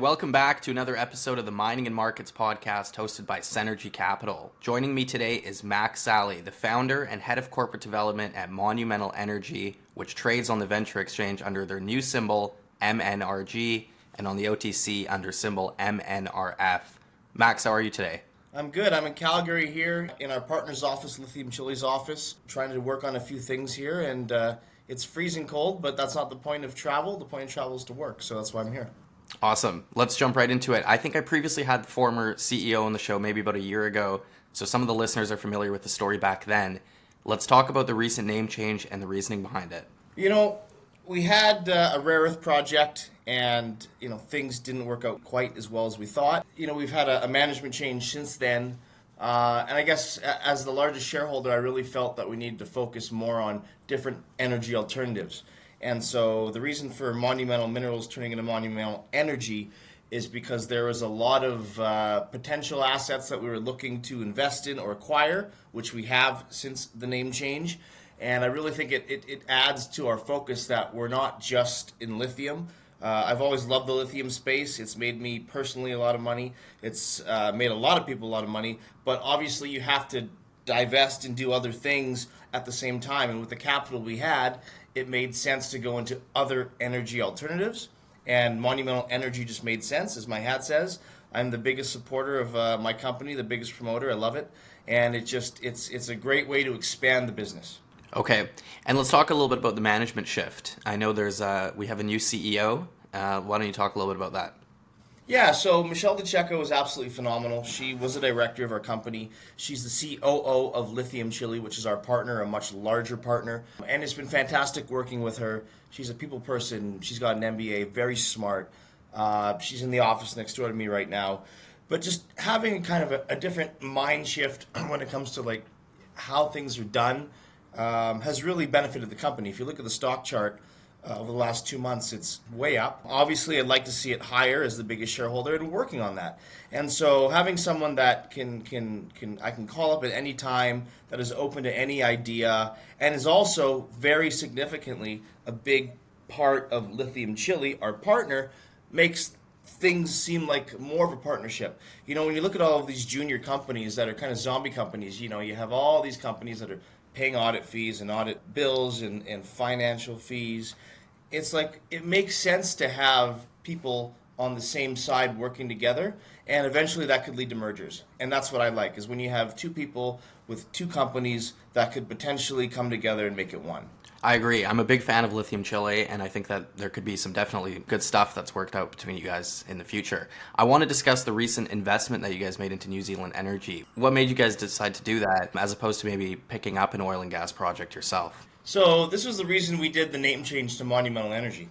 welcome back to another episode of the Mining and Markets podcast hosted by Synergy Capital. Joining me today is Max Sali, the founder and head of corporate development at Monumental Energy, which trades on the venture exchange under their new symbol MNRG and on the OTC under symbol MNRF. Max, how are you today? I'm good. I'm in Calgary here in our partner's office, Lithium Chile's office, trying to work on a few things here, and it's freezing cold, but that's not the point of travel. The point of travel is to work, so that's why I'm here. Awesome. Let's jump right into it. I think I previously had the former CEO on the show maybe about a year ago, so some of the listeners are familiar with the story back then. Let's talk about the recent name change and the reasoning behind it. You know, we had a rare earth project, and things didn't work out quite as well as we thought. We've had a management change since then, and I guess as the largest shareholder, I really felt that we needed to focus more on different energy alternatives. And so the reason for Monumental Minerals turning into Monumental Energy is because there was a lot of potential assets that we were looking to invest in or acquire, which we have since the name change. And I really think it adds to our focus that we're not just in lithium. I've always loved the lithium space. It's made me personally a lot of money. It's made a lot of people a lot of money. But obviously you have to divest and do other things at the same time. And with the capital we had, it made sense to go into other energy alternatives. And Monumental Energy just made sense, as my hat says. I'm the biggest supporter of my company, the biggest promoter. I love it. And it's a great way to expand the business. Okay, and let's talk a little bit about the management shift. I know we have a new CEO. Why don't you talk a little bit about that? Yeah, so Michelle DeCecco is absolutely phenomenal. She was a director of our company. She's the COO of Lithium Chile, which is our partner, a much larger partner. And it's been fantastic working with her. She's a people person. She's got an MBA, very smart. She's in the office next door to me right now. But just having kind of a different mind shift when it comes to like how things are done has really benefited the company. If you look at the stock chart, over the last 2 months, it's way up. Obviously, I'd like to see it higher as the biggest shareholder, and working on that. And so, having someone that I can call up at any time, that is open to any idea, and is also very significantly a big part of Lithium Chile, our partner, makes things seem like more of a partnership. When you look at all of these junior companies that are kind of zombie companies, you have all these companies that are paying audit fees and audit bills and financial fees. It's like it makes sense to have people on the same side working together, and eventually that could lead to mergers. And that's what I like, is when you have two people with two companies that could potentially come together and make it one. I agree. I'm a big fan of Lithium Chile, and I think that there could be some definitely good stuff that's worked out between you guys in the future. I want to discuss the recent investment that you guys made into New Zealand Energy. What made you guys decide to do that, as opposed to maybe picking up an oil and gas project yourself? So this was the reason we did the name change to Monumental Energy.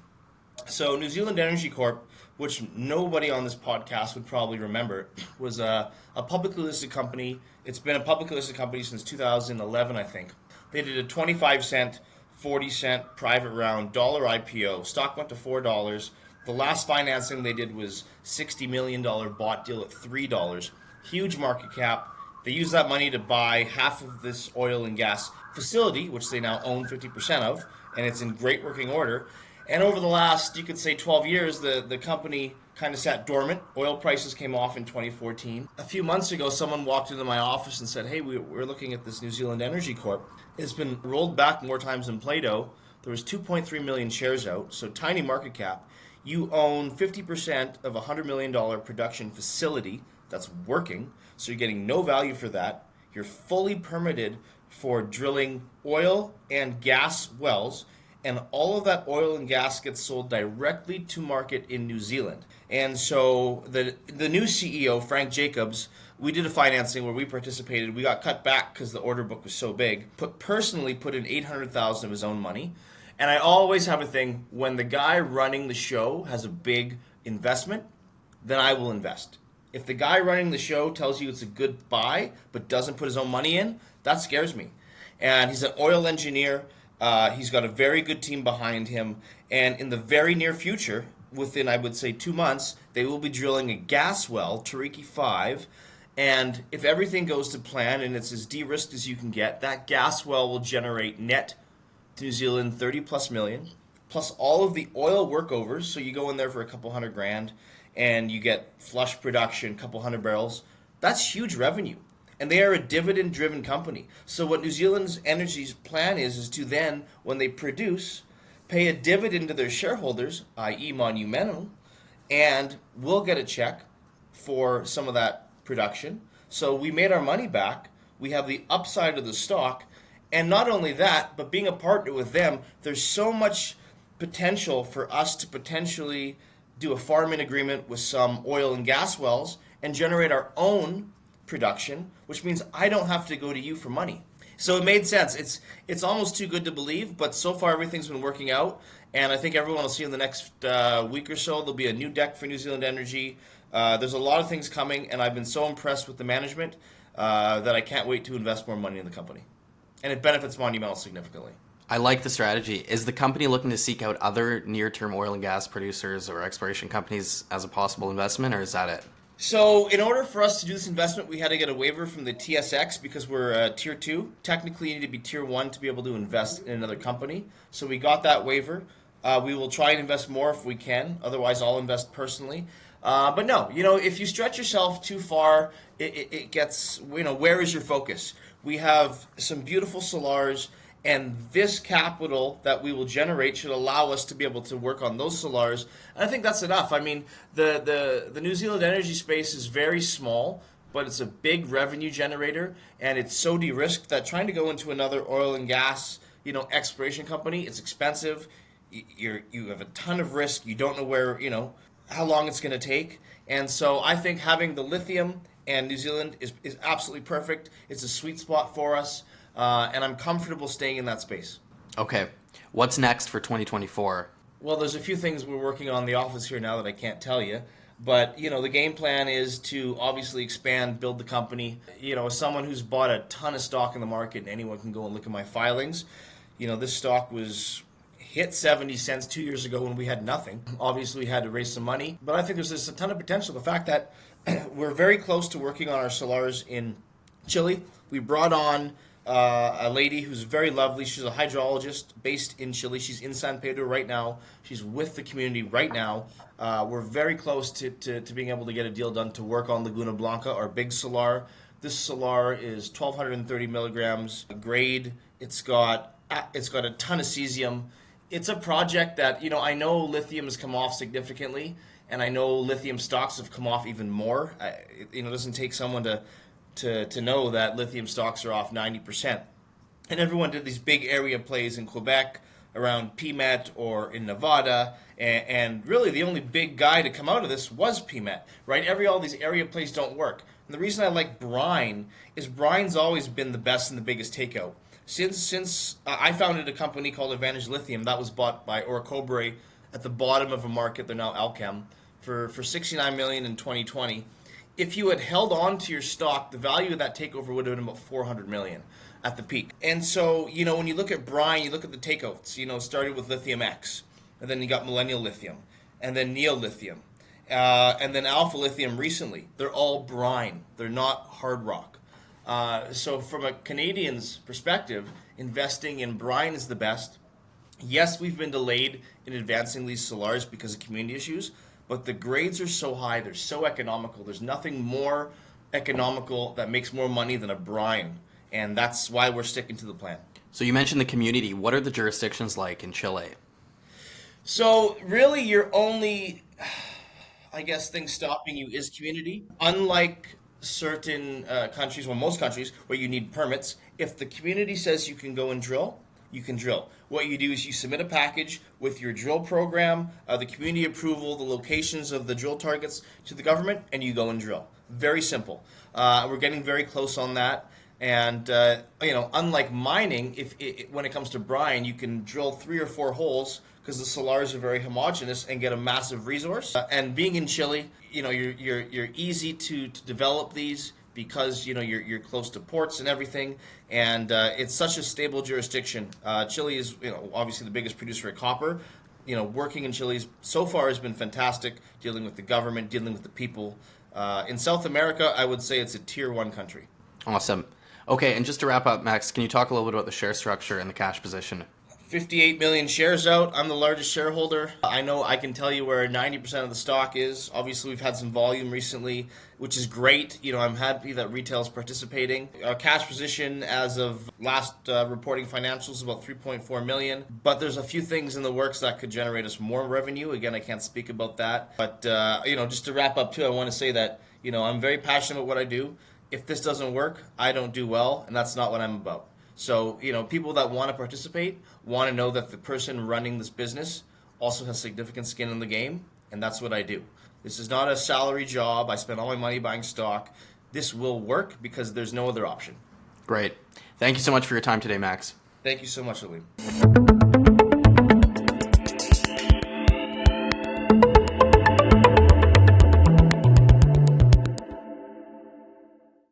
So New Zealand Energy Corp, which nobody on this podcast would probably remember, was a publicly listed company. It's been a publicly listed company since 2011, I think. They did a 25-cent 40-cent private round dollar IPO. Stock went to $4. The last financing they did was $60 million bought deal at $3. Huge market cap. They used that money to buy half of this oil and gas facility, which they now own 50% of, and it's in great working order. And over the last, you could say, 12 years, the company kind of sat dormant. Oil prices came off in 2014. A few months ago, someone walked into my office and said, hey, we're looking at this New Zealand Energy Corp. It's been rolled back more times than Play-Doh. There was 2.3 million shares out, so tiny market cap. You own 50% of a $100 million production facility that's working, so you're getting no value for that. You're fully permitted for drilling oil and gas wells, and all of that oil and gas gets sold directly to market in New Zealand. And so the new CEO, Frank Jacobs, we did a financing where we participated. We got cut back because the order book was so big. Personally put in $800,000 of his own money. And I always have a thing, when the guy running the show has a big investment, then I will invest. If the guy running the show tells you it's a good buy but doesn't put his own money in, that scares me. And he's an oil engineer. He's got a very good team behind him. And in the very near future, within, I would say, 2 months, they will be drilling a gas well, Tariki 5. And if everything goes to plan and it's as de-risked as you can get, that gas well will generate net to New Zealand 30 plus million, plus all of the oil workovers. So you go in there for a couple $100,000. and you get flush production, couple hundred barrels, that's huge revenue. And they are a dividend-driven company. So what New Zealand's Energy's plan is to then, when they produce, pay a dividend to their shareholders, i.e. Monumental, and we'll get a check for some of that production. So we made our money back. We have the upside of the stock. And not only that, but being a partner with them, there's so much potential for us to potentially do a farm-in agreement with some oil and gas wells and generate our own production, which means I don't have to go to you for money. So it made sense. It's almost too good to believe, but so far everything's been working out, and I think everyone will see in the next week or so there'll be a new deck for New Zealand Energy. There's a lot of things coming, and I've been so impressed with the management that I can't wait to invest more money in the company. And it benefits Monumental significantly. I like the strategy. Is the company looking to seek out other near-term oil and gas producers or exploration companies as a possible investment, or is that it? So in order for us to do this investment, we had to get a waiver from the TSX because we're Tier 2. Technically, you need to be Tier 1 to be able to invest in another company. So we got that waiver. We will try and invest more if we can. Otherwise, I'll invest personally. But no, if you stretch yourself too far, it gets, where is your focus? We have some beautiful salars, and this capital that we will generate should allow us to be able to work on those salars. And I think that's enough. I mean, the New Zealand energy space is very small, but it's a big revenue generator, and it's so de-risked that trying to go into another oil and gas, exploration company, it's expensive. You have a ton of risk. You don't know where, how long it's going to take. And so I think having the lithium and New Zealand is absolutely perfect. It's a sweet spot for us. And I'm comfortable staying in that space. Okay. What's next for 2024? Well, there's a few things we're working on in the office here now that I can't tell you. But, the game plan is to obviously expand, build the company. As someone who's bought a ton of stock in the market, and anyone can go and look at my filings, this stock hit 70 cents 2 years ago when we had nothing. Obviously, we had to raise some money. But I think there's just a ton of potential. The fact that we're very close to working on our salars in Chile. We brought on a lady who's very lovely. She's a hydrologist based in Chile. She's in San Pedro right now. She's with the community right now. We're very close to being able to get a deal done to work on Laguna Blanca, our big salar. This salar is 1,230 milligrams grade. It's got a ton of cesium. It's a project that, I know lithium has come off significantly, and I know lithium stocks have come off even more. It doesn't take someone to know that lithium stocks are off 90%. And everyone did these big area plays in Quebec, around PMET, or in Nevada, and really the only big guy to come out of this was PMET, right? All these area plays don't work. And the reason I like Brine is Brine's always been the best and the biggest takeout. Since I founded a company called Advantage Lithium, that was bought by Orocobre at the bottom of a market, they're now Alchem, for $69 million in 2020. If you had held on to your stock, the value of that takeover would have been about $400 million at the peak. And so, when you look at Brine, you look at the takeouts, started with Lithium X, and then you got Millennial Lithium, and then Neo Lithium, and then Alpha Lithium recently. They're all Brine. They're not hard rock. So from a Canadian's perspective, investing in Brine is the best. Yes, we've been delayed in advancing these salars because of community issues, but the grades are so high, they're so economical. There's nothing more economical that makes more money than a brine, and that's why we're sticking to the plan. So you mentioned the community. What are the jurisdictions like in Chile? So really your only, thing stopping you is community. Unlike certain countries, most countries, where you need permits, if the community says you can go and drill, you can drill. What you do is you submit a package with your drill program, the community approval, the locations of the drill targets to the government, and you go and drill. Very simple. We're getting very close on that. And, unlike mining, when it comes to brine, you can drill 3 or 4 holes because the salars are very homogeneous and get a massive resource. And being in Chile, you're easy to develop these because you're close to ports and everything, and it's such a stable jurisdiction. Chile is obviously the biggest producer of copper. Working in Chile so far has been fantastic. Dealing with the government, dealing with the people. In South America, I would say it's a tier 1 country. Awesome. Okay, and just to wrap up, Max, can you talk a little bit about the share structure and the cash position? 58 million shares out. I'm the largest shareholder. I know I can tell you where 90% of the stock is. Obviously, we've had some volume recently, which is great. I'm happy that retail is participating. Our cash position as of last reporting financials is about 3.4 million. But there's a few things in the works that could generate us more revenue. Again, I can't speak about that. But, just to wrap up too, I want to say that, I'm very passionate about what I do. If this doesn't work, I don't do well, and that's not what I'm about. So, people that want to participate want to know that the person running this business also has significant skin in the game, and that's what I do. This is not a salary job. I spend all my money buying stock. This will work because there's no other option. Great. Thank you so much for your time today, Max. Thank you so much, Aleem.